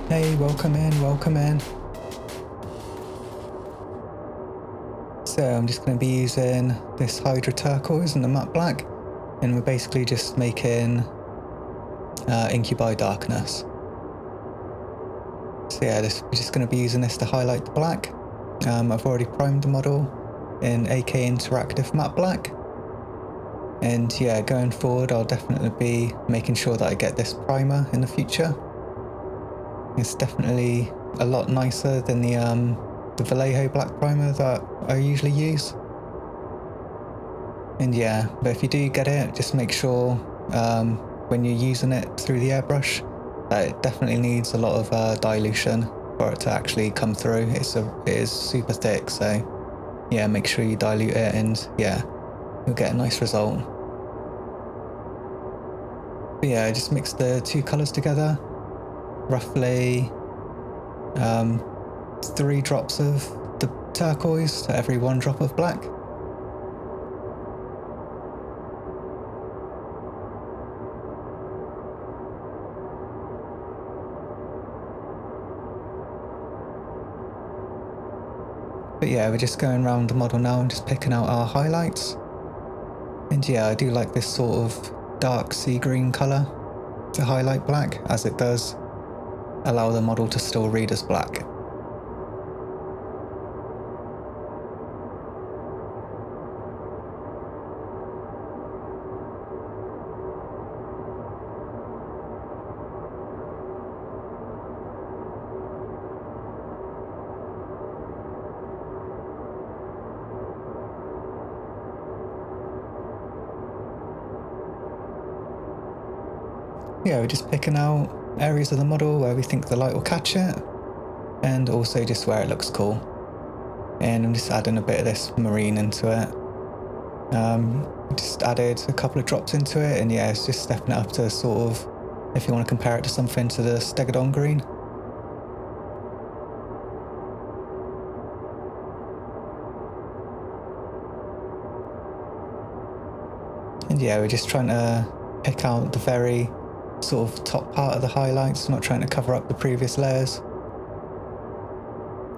Hey, welcome in, welcome in. So I'm just going to be using this Hydra turquoise and the matte black, and we're basically just making Incubi darkness. So yeah, we're just going to be using this to highlight the black. I've already primed the model in AK Interactive Matte Black. And yeah, going forward, I'll definitely be making sure that I get this primer in the future. It's definitely a lot nicer than the Vallejo black primer that I usually use. And yeah, but if you do get it, just make sure when you're using it through the airbrush, that it definitely needs a lot of dilution for it to actually come through. It is super thick, so yeah, make sure you dilute it, and yeah, you'll get a nice result. But yeah, just mix the two colours together, roughly 3 drops of the turquoise to every 1 drop of black. But yeah, we're just going around the model now and just picking out our highlights. And yeah, I do like this sort of dark sea green colour to highlight black, as it does allow the model to still read as black. Yeah, we're just picking out areas of the model where we think the light will catch it, and also just where it looks cool. And I'm just adding a bit of this marine into it. Just added a couple of drops into it, and yeah, it's just stepping it up to sort of, if you want to compare it to something, to the Stegodon green. And yeah, we're just trying to pick out the very sort of top part of the highlights, not trying to cover up the previous layers.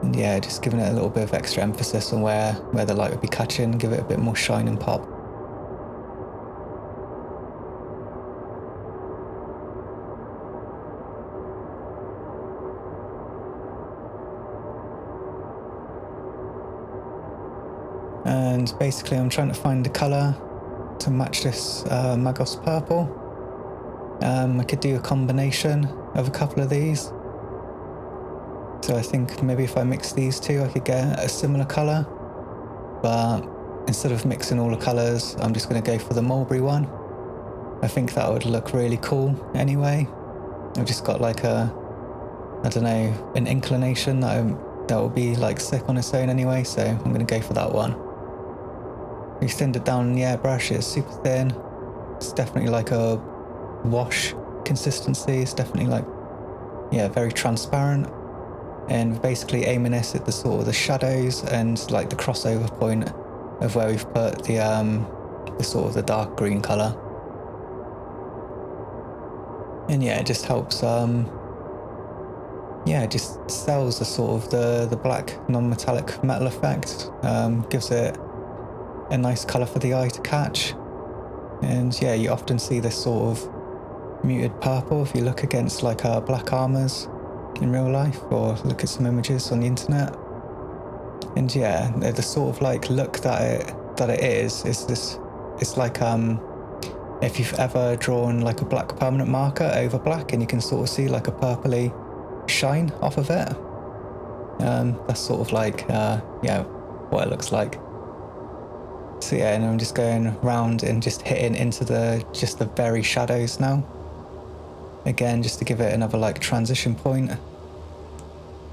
And yeah, just giving it a little bit of extra emphasis on where the light would be catching, give it a bit more shine and pop. And basically I'm trying to find the colour to match this Magos purple. I could do a combination of a couple of these. So I think maybe if I mix these two, I could get a similar colour. But instead of mixing all the colours, I'm just going to go for the mulberry one. I think that would look really cool anyway. I've just got like I don't know, an inclination that will be like sick on its own anyway, so I'm going to go for that one. We thinned it down in the airbrush, it's super thin. It's definitely like a wash consistency. It's definitely like, yeah, very transparent. And we're basically aiming this at the sort of the shadows and like the crossover point of where we've put the sort of the dark green colour. And yeah, it just helps, yeah, it just sells the sort of the black non-metallic metal effect, gives it a nice colour for the eye to catch. And yeah, you often see this sort of muted purple if you look against like black armours in real life, or look at some images on the internet. And yeah, the sort of like look that it is this, it's like if you've ever drawn like a black permanent marker over black and you can sort of see like a purpley shine off of it. That's sort of like yeah, what it looks like. So yeah, and I'm just going round and just hitting into just the very shadows now. Again, just to give it another like transition point,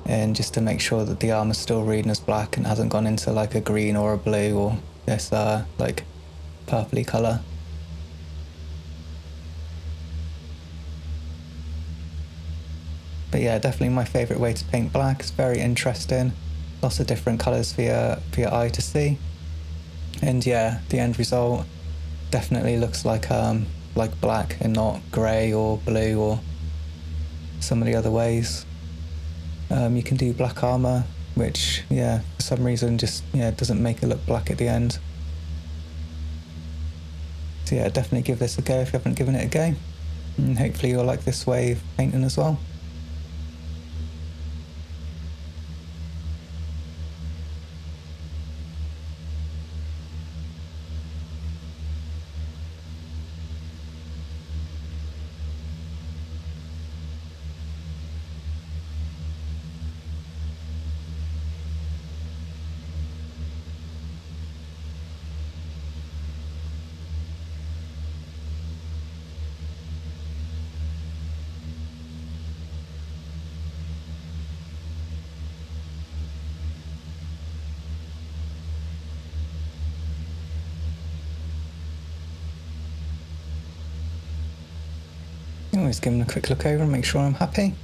and just to make sure that the armor's still reading as black and hasn't gone into like a green or a blue or this like purpley colour. But yeah, definitely my favourite way to paint black. It's very interesting, lots of different colours for your eye to see. And yeah, the end result definitely looks like black and not grey or blue or some of the other ways. You can do black armor, which, yeah, for some reason just, yeah, doesn't make it look black at the end. So yeah, definitely give this a go if you haven't given it a go. And hopefully you'll like this way of painting as well. Always give them a quick look over and make sure I'm happy.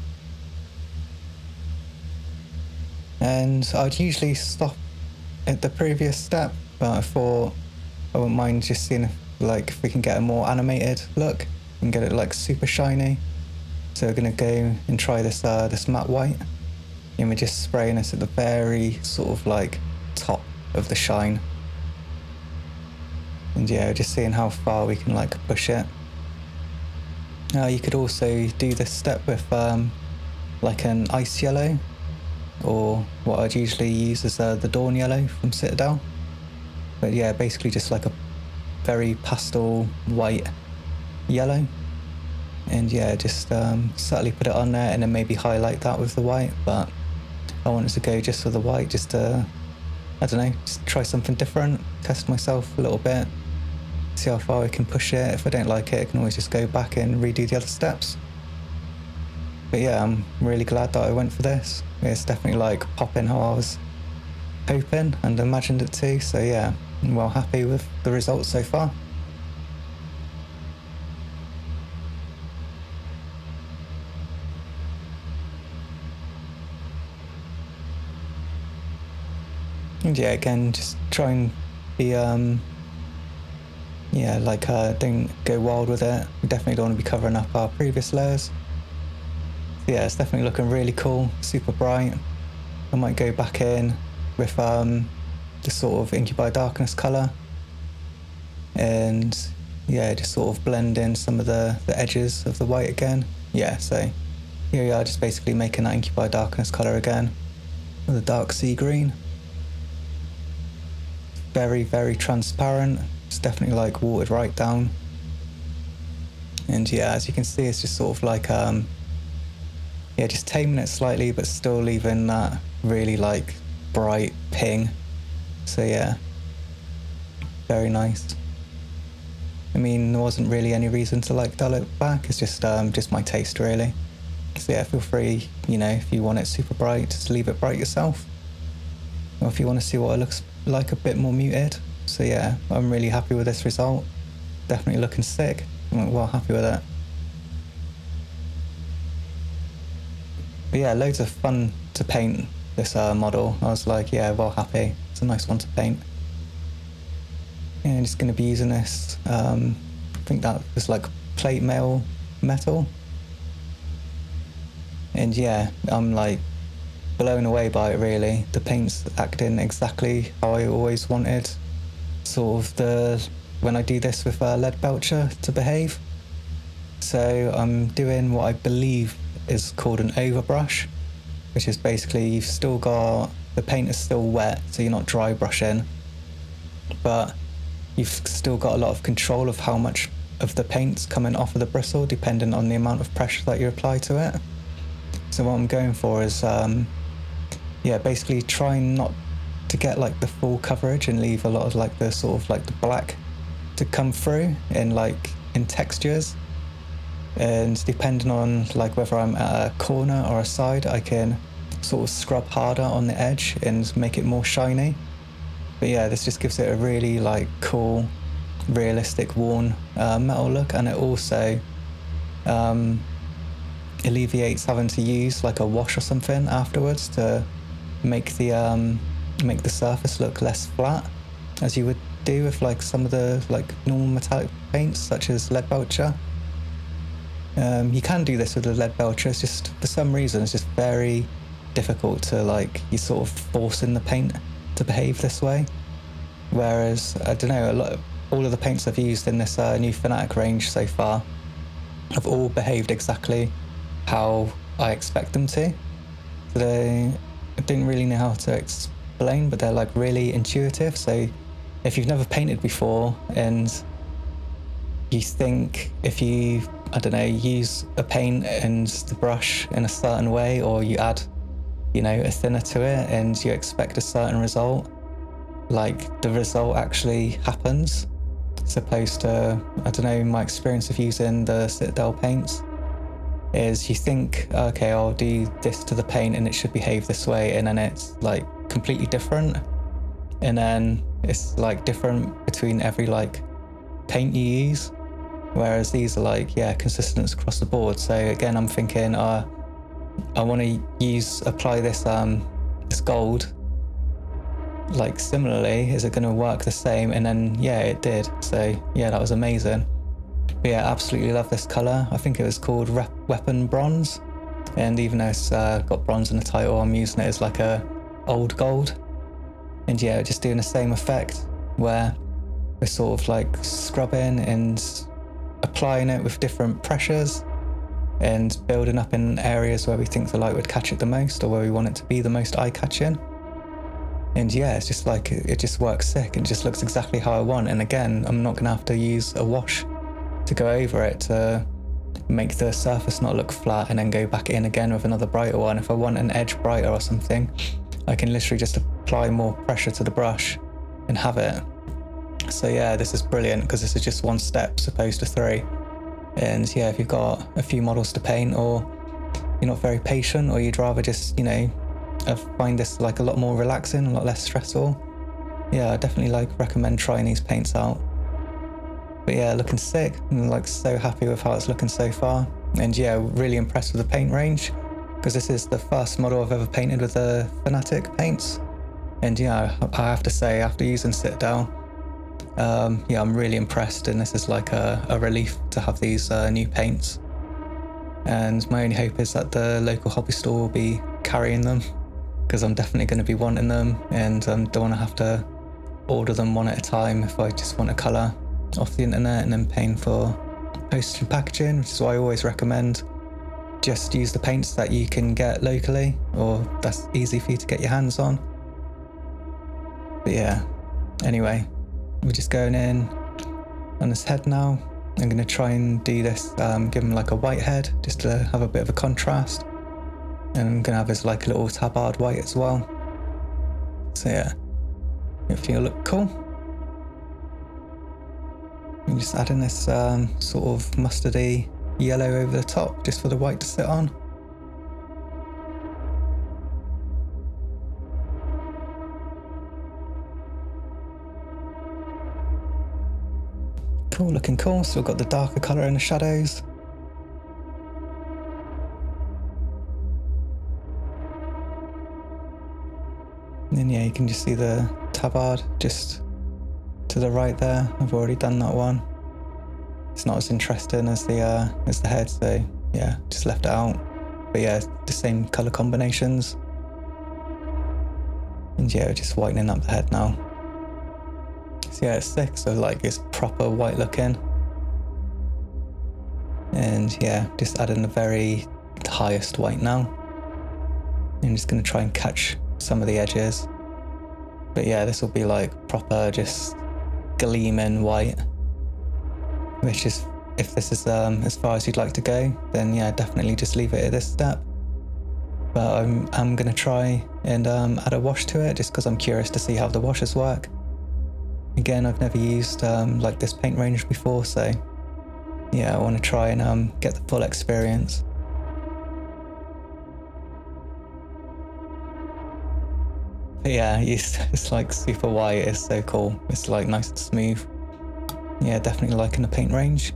And I'd usually stop at the previous step, but I thought I wouldn't mind just seeing if we can get a more animated look and get it like super shiny. So we're gonna go and try this this matte white, and we're just spraying this at the very sort of like top of the shine. And yeah, just seeing how far we can like push it. You could also do this step with like an ice yellow, or what I'd usually use is the Dawn yellow from Citadel. But yeah, basically just like a very pastel white yellow. And yeah, just subtly put it on there and then maybe highlight that with the white. But I wanted to go just for the white, just to, I don't know, just try something different, test myself a little bit, see how far I can push it. If I don't like it, I can always just go back and redo the other steps. But yeah, I'm really glad that I went for this. It's definitely like popping how I was hoping and imagined it to. So yeah, I'm well happy with the results so far. And yeah, again, just try and be yeah, like don't go wild with it. We definitely don't want to be covering up our previous layers. So yeah, it's definitely looking really cool, super bright. I might go back in with the sort of Incubi Darkness colour, and yeah, just sort of blend in some of the edges of the white again. Yeah, so here we are, just basically making that Incubi Darkness colour again with a dark sea green. Very, very transparent. It's definitely like watered right down. And yeah, as you can see, it's just sort of like yeah, just taming it slightly, but still leaving that really like bright ping. So yeah, very nice. I mean, there wasn't really any reason to like dull it back. It's just my taste really. So yeah, feel free, you know, if you want it super bright, just leave it bright yourself. Or if you want to see what it looks like a bit more muted. So yeah, I'm really happy with this result. Definitely looking sick. I'm well happy with it. But yeah, loads of fun to paint this model. I was like, yeah, well happy. It's a nice one to paint. And I'm just going to be using this, I think that was like plate mail metal. And yeah, I'm like blown away by it really. The paint's acting exactly how I always wanted sort of when I do this with lead belcher to behave. So I'm doing what I believe is called an overbrush, which is basically you've still got, the paint is still wet, so you're not dry brushing, but you've still got a lot of control of how much of the paint's coming off of the bristle depending on the amount of pressure that you apply to it. So what I'm going for is yeah, basically trying not to get like the full coverage and leave a lot of like the sort of like the black to come through in like in textures. And depending on like whether I'm at a corner or a side, I can sort of scrub harder on the edge and make it more shiny. But yeah, this just gives it a really like cool, realistic worn metal look, and it also alleviates having to use like a wash or something afterwards to make the surface look less flat, as you would do with like some of the like normal metallic paints such as lead belcher. You can do this with the lead belcher, it's just for some reason it's just very difficult to like, you're sort of forcing the paint to behave this way. Whereas, I don't know, all of the paints I've used in this new Fanatic range so far have all behaved exactly how I expect them to. So I don't really know how to explain, but they're like really intuitive. So if you've never painted before and you think if you, I don't know, use a paint and the brush in a certain way, or you add, you know, a thinner to it and you expect a certain result, like the result actually happens, as opposed to, I don't know, my experience of using the Citadel paints is you think, okay, I'll do this to the paint and it should behave this way, and then it's like completely different, and then it's like different between every like paint you use, whereas these are like, yeah, consistent across the board. So again, I'm thinking I want to apply this this gold like similarly. Is it going to work the same? And then yeah, it did. So yeah, that was amazing. But yeah, absolutely love this color. I think it was called Weapon Bronze, and even though it's got bronze in the title, I'm using it as like a old gold. And yeah, just doing the same effect where we're sort of like scrubbing and applying it with different pressures and building up in areas where we think the light would catch it the most, or where we want it to be the most eye-catching. And yeah, it's just like, it just works sick and just looks exactly how I want. And again, I'm not gonna have to use a wash to go over it to make the surface not look flat and then go back in again with another brighter one. If I want an edge brighter or something, I can literally just apply more pressure to the brush and have it. So yeah, this is brilliant because this is just one step as opposed to three. And yeah, if you've got a few models to paint, or you're not very patient, or you'd rather just, you know, find this like a lot more relaxing, a lot less stressful, yeah, I definitely like recommend trying these paints out. But yeah, looking sick. I'm like so happy with how it's looking so far. And yeah, really impressed with the paint range, because this is the first model I've ever painted with the Fanatic paints. And yeah, I have to say, after using Citadel, yeah, I'm really impressed, and this is like a relief to have these new paints. And my only hope is that the local hobby store will be carrying them, because I'm definitely going to be wanting them, and don't want to have to order them one at a time if I just want a colour off the internet and then paying for postage and packaging, which is why I always recommend just use the paints that you can get locally, or that's easy for you to get your hands on. But yeah, anyway, we're just going in on this head now. I'm going to try and do this, give him like a white head just to have a bit of a contrast, and I'm going to have his like a little tabard white as well. So yeah, if you look cool. I'm just adding this sort of mustardy yellow over the top just for the white to sit on. Cool, looking cool. Still got the darker colour in the shadows. And then yeah, you can just see the tabard just to the right there. I've already done that one. It's not as interesting as the head, so yeah, just left it out. But yeah, the same colour combinations. And yeah, just whitening up the head now. So yeah, it's sick, so like it's proper white looking. And yeah, just adding the very highest white now. I'm just gonna try and catch some of the edges. But yeah, this will be like proper just gleaming white, which is, if this is as far as you'd like to go, then yeah, definitely just leave it at this step. But I'm gonna try and add a wash to it, just because I'm curious to see how the washes work. Again, I've never used like this paint range before, so yeah, I want to try and get the full experience. But yeah, it's like super white. It's so cool. It's like nice and smooth. Yeah, definitely liking the paint range.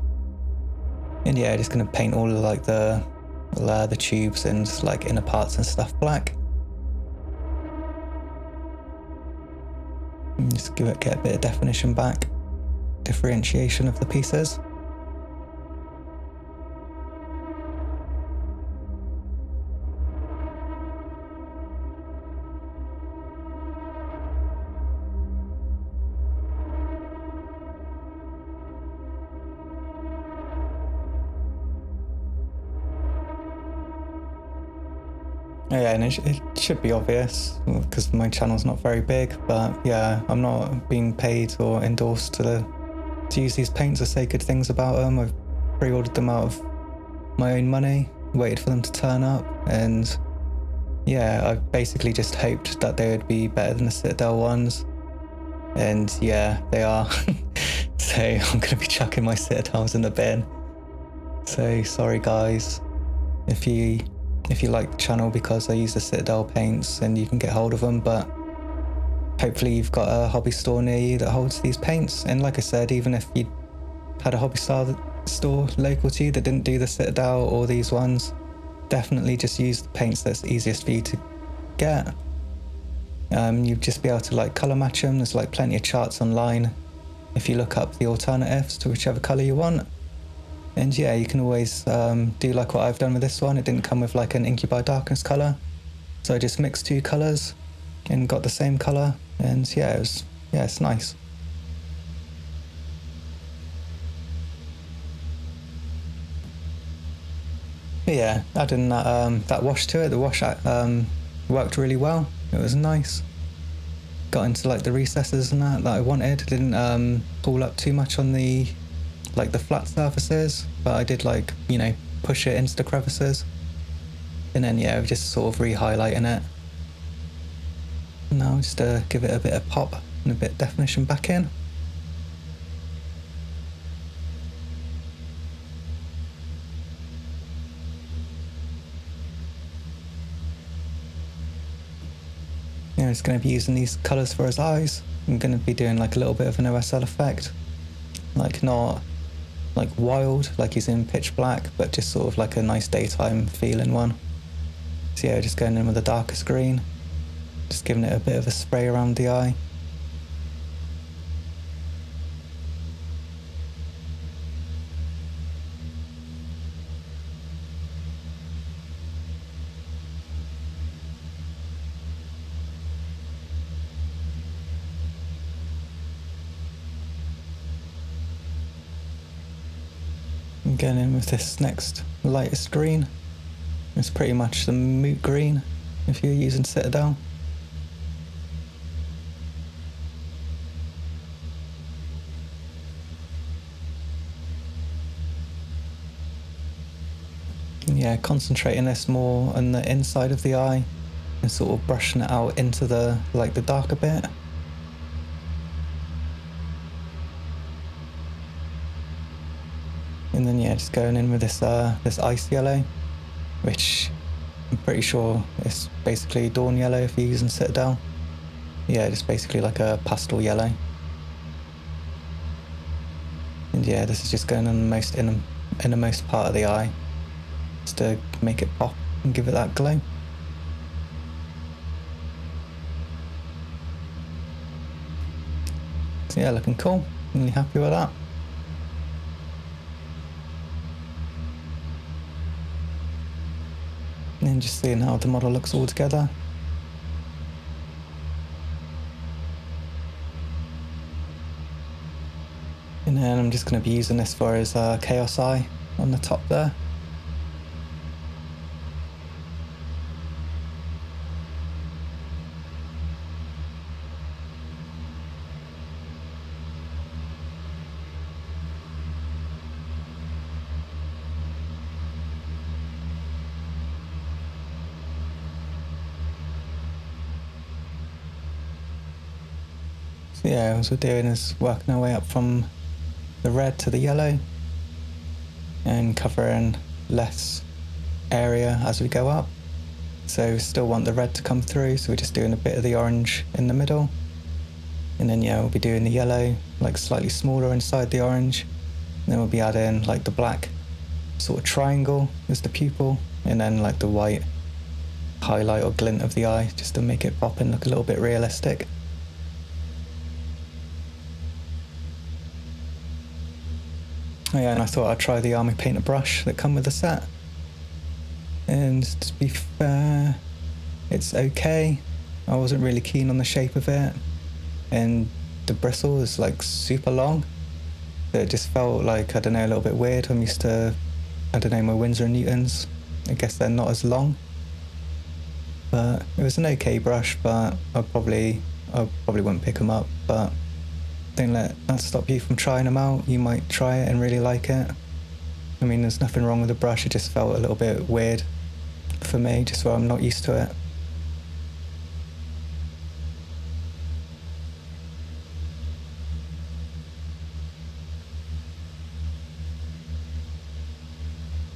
And yeah, just gonna paint all of like the tubes and like inner parts and stuff black. And just get a bit of definition back, differentiation of the pieces. Yeah, and it should be obvious because my channel's not very big, but yeah, I'm not being paid or endorsed to use these paints or say good things about them. I've pre-ordered them out of my own money, waited for them to turn up, and yeah, I basically just hoped that they would be better than the Citadel ones, and yeah, they are. So I'm going to be chucking my Citadels in the bin. So sorry guys, if you like the channel because I use the Citadel paints, and you can get hold of them, but hopefully you've got a hobby store near you that holds these paints. And like I said, even if you had a hobby store local to you that didn't do the Citadel or these ones, definitely just use the paints that's easiest for you to get. You'd just be able to like color match them. There's like plenty of charts online if you look up the alternatives to whichever color you want. And yeah, you can always do like what I've done with this one. It didn't come with like an Incubi Darkness color, so I just mixed two colors and got the same color. And yeah, it's nice. But yeah, adding that wash to it, the wash worked really well. It was nice. Got into like the recesses and that I wanted. Didn't pull up too much on the flat surfaces, but I did like, you know, push it into the crevices. And then yeah, just sort of re-highlighting it. Now just to give it a bit of pop and a bit of definition back in. Yeah, I'm just going to be using these colours for his eyes. I'm going to be doing like a little bit of an OSL effect, like not like wild like he's in pitch black, but just sort of like a nice daytime feeling one. So yeah, just going in with the darkest green, just giving it a bit of a spray around the eye. I'm going in with this next lightest green. It's pretty much the moot green if you're using Citadel. And yeah, concentrating this more on the inside of the eye and sort of brushing it out into the the darker bit. And then yeah, just going in with this ice yellow, which I'm pretty sure is basically dawn yellow if you're using Citadel. Yeah, just basically like a pastel yellow. And yeah, this is just going on the most innermost part of the eye, just to make it pop and give it that glow. So yeah, looking cool. Really happy with that. And just seeing how the model looks all together. And then I'm just going to be using this for his Chaos Eye on the top there. So yeah, as we're doing is working our way up from the red to the yellow and covering less area as we go up. So we still want the red to come through, so we're just doing a bit of the orange in the middle. And then yeah, we'll be doing the yellow like slightly smaller inside the orange. And then we'll be adding like the black sort of triangle as the pupil, and then like the white highlight or glint of the eye, just to make it pop and look a little bit realistic. Oh yeah, and I thought I'd try the army painter brush that come with the set. And to be fair, it's okay. I wasn't really keen on the shape of it, and the bristle is like super long. So it just felt like, I don't know, a little bit weird. I'm used to, I don't know, my Winsor & Newtons. I guess they're not as long. But it was an okay brush, but I probably wouldn't pick them up. But don't let that stop you from trying them out. You might try it and really like it. I mean, there's nothing wrong with the brush, it just felt a little bit weird for me, just where I'm not used to it.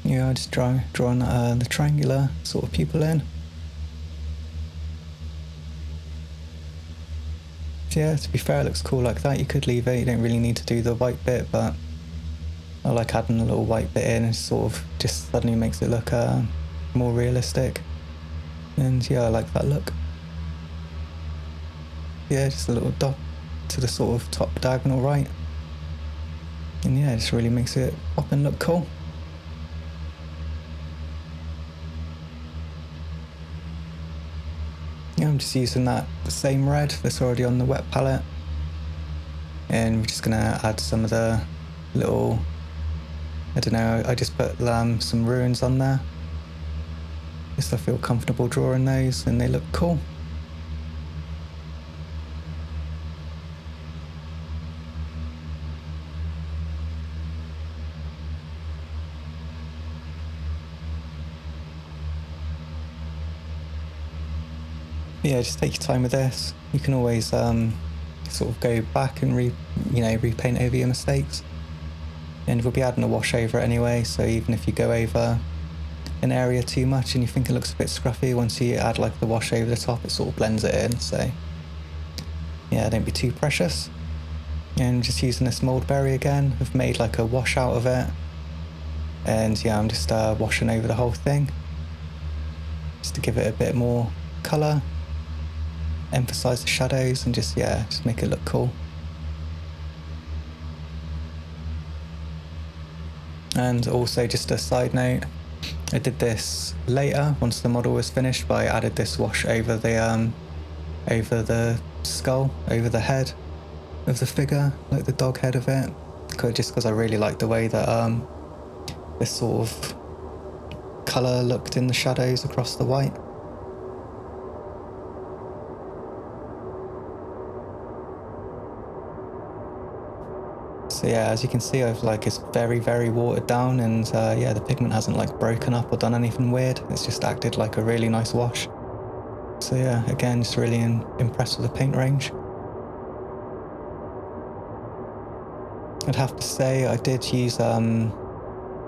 Yeah, I just drawing the triangular sort of pupil in. Yeah, to be fair, it looks cool like that. You could leave it, you don't really need to do the white bit, but I like adding a little white bit in. It sort of just suddenly makes it look more realistic. And yeah, I like that look. Yeah, just a little dot to the sort of top diagonal right. And yeah, it just really makes it pop and look cool. Yeah, I'm just using the same red that's already on the wet palette. And we're just gonna add some of the little, I don't know, I just put some ruins on there. Just I feel comfortable drawing those and they look cool. Yeah, just take your time with this. You can always sort of go back and repaint over your mistakes. And we'll be adding a wash over it anyway, so even if you go over an area too much and you think it looks a bit scruffy, once you add like the wash over the top, it sort of blends it in. So yeah, don't be too precious. And just using this moldberry again, I've made like a wash out of it. And yeah, I'm just washing over the whole thing, just to give it a bit more colour, emphasize the shadows, and just make it look cool. And also, just a side note, I did this later once the model was finished, but I added this wash over the skull, over the head of the figure, like the dog head of it, just because I really like the way that this sort of colour looked in the shadows across the white. So yeah, as you can see, it's very, very watered down, and the pigment hasn't like broken up or done anything weird. It's just acted like a really nice wash. So yeah, again, just really impressed with the paint range. I'd have to say I did use, in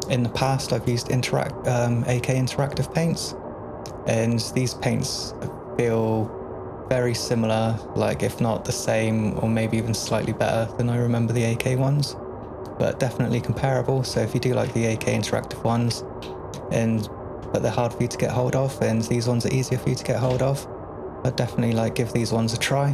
the past I've used AK Interactive paints, and these paints feel very similar, like if not the same, or maybe even slightly better than I remember the AK ones, but definitely comparable. So if you do like the AK Interactive ones, but they're hard for you to get hold of, and these ones are easier for you to get hold of, I'd definitely give these ones a try.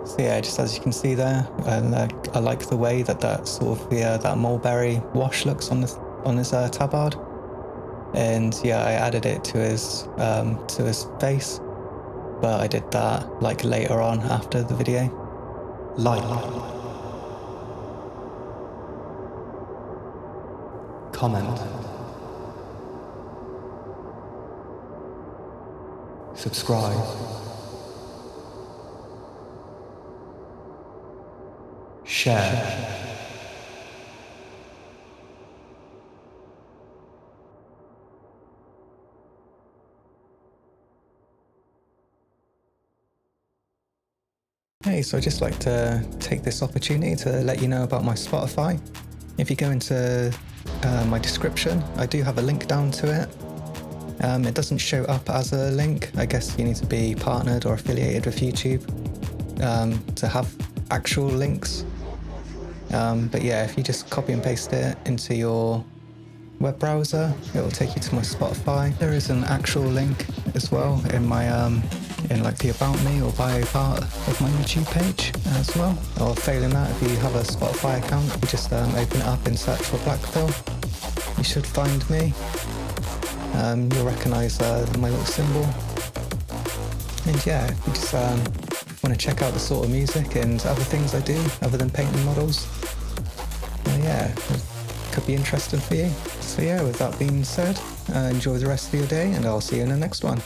So yeah, just as you can see there, I like the way that sort of that mulberry wash looks on his tabard, and yeah, I added it to his face, but I did that like later on after the video. Like, comment, subscribe, share. Hey, so I'd just like to take this opportunity to let you know about my Spotify. If you go into my description, I do have a link down to it. It doesn't show up as a link. I guess you need to be partnered or affiliated with YouTube to have actual links. But yeah, if you just copy and paste it into your web browser, it will take you to my Spotify. There is an actual link as well in my in like the About Me or bio part of my YouTube page as well. Or failing that, if you have a Spotify account, you just open it up and search for Blackpill. You should find me. You'll recognise my little symbol. And yeah, if you just want to check out the sort of music and other things I do other than painting models, yeah, could be interesting for you. So yeah, with that being said, enjoy the rest of your day and I'll see you in the next one.